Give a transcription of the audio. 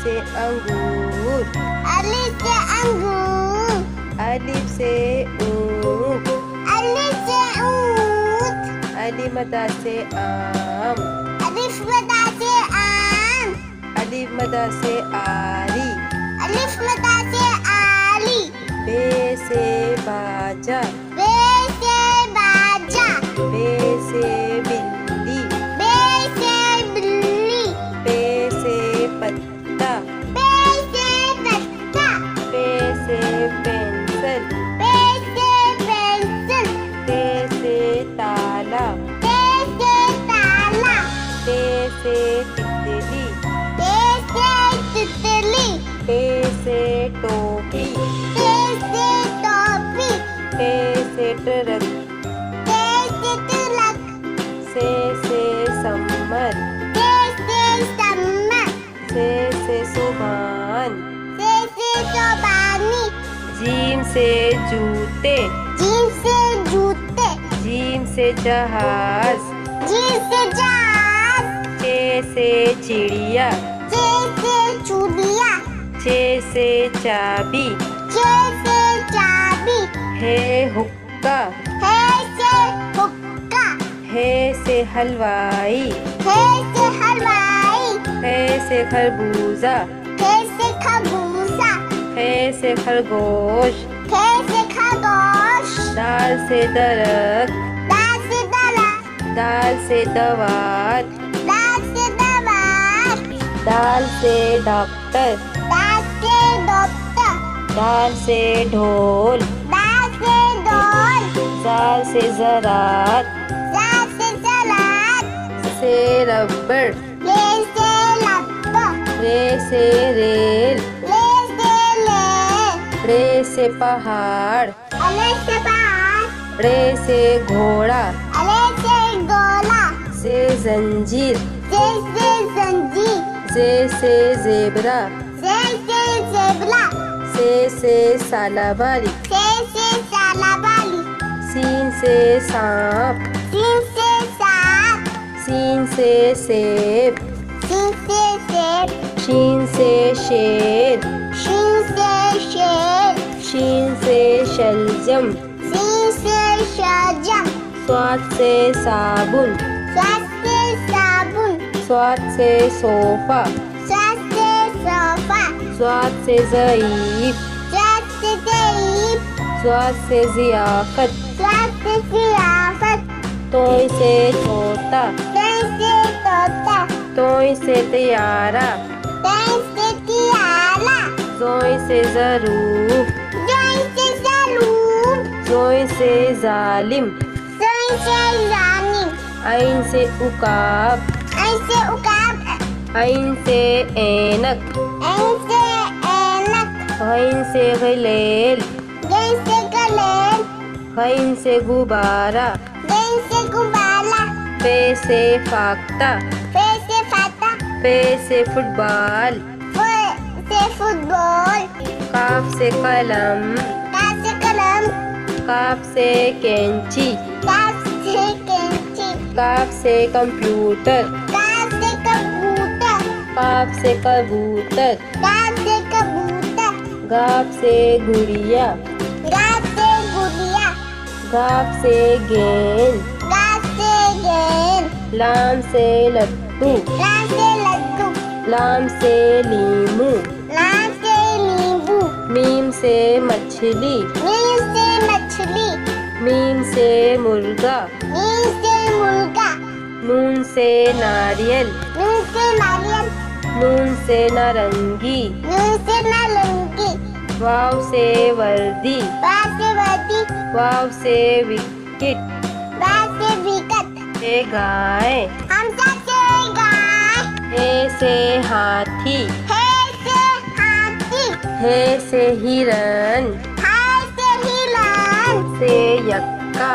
से अंगूर, अलिफ से अंगूर, अलिफ से ऊँट, अलिफ से ऊँट, अलिफ मदा से आम, अलिफ मदा से आम, अलिफ मदा से आरी, अलिफ मदा से आली, बे से बाजा, बे से बाजा, बे से बिल्ली, बे से बिल्ली, पे से पत्ता, पे से पत्ता, पे से पेंसिल, पे से पेंसिल, ते से ताला, ते से ताला, ते से तितली, ते से तितली, पे से टोपी, ते से टोपी, पे से ट्रक, ते से तिलक, से समर, ते से सम्मत, से सुभान, से सोबानी, जीम से जूते, जीम से जूते, जीम से जहाज, जीम से जहाज, चे से चिड़िया, चे से चूड़िया, चे से चाबी, चे से चाबी, है हुक्का, है से हुक्का, है से हलवाई, है से हलवाई, है से खरबूजा, है से खरबूजा, है से खरगोश, है से खरगोश, दाल से दरख्त, दाल से दरख्त, दाल से दवात, दाल से दवात, दाल से डॉक्टर, दाल से डॉक्टर, दाल से ढोल, दाल से ढोल, जाल से ज़रात, दाल से सलाद, से रबड़, ले से लब्बा, रे से रेल, ले से ले, रे से पहाड़, अले से पहाड़, रे से घोड़ा, अले से गोला, से जंजीर, से जंजीर, से ज़ेबरा, से ज़ेबरा, से सालाबारी, से सालाबाली, सीन से सांप, सीन से सांप, सीन से सेब, सीन से सेब, शीन से शेर, शीन से शेर, शीन से शलजम, सीन से शाहजम, स्वाद से साबुन, स्वाद से साबुन, स्वाद से सोफा, स्वाद से सोफा, स्वाद से ज़ईफ, स्वाद से ज़ईफ, स्वाद से ज़ियाफ़त, स्वाद से ज़ियाफ़त, तोय से तोता, तय से तोता, तोय से तैयारा, तय से तियारा, जोय से ज़रूफ, जोय से ज़रूर, जोय से जालिम, जोय से जानिम, ऐन से उकाब, ऐसे उकाब, ऐन से ऐनक, ऐसे ऐनक, गैन से गलेल, गैन से गलेल, गैन से गुब्बारा, गैन से गुब्बारा, पे से फाख्ता, फे से फाता, पे से फुटबॉल, फे से फुटबॉल, काफ से कलम, का से कलम, काफ से कैंची, का से कैंची, काफ से कंप्यूटर, का से कबूतर, काफ से कबूतर, का से कबूतर, गाफ से गुड़िया, गा से गुड़िया, गाफ से गेंद, गा से गेंद, लाम से लट्टू, ला से लड्डू, लाम से लीमू, ला से नींबू, मीम से मछली, मीम से मछली, मीम से मुर्गा, मीम से मुर्गा, नून से नारियल, नून से नारियल, नून से नारंगी, नून से नारंगी, वाव से वर्दी, बा से वर्दी, वाव से विकेट, बा से विकेट, ए गाय, हमजा से गाय, ए से हाथी, हे से हाथी, हे से हिरन, हाय से हिरण, से यक्का,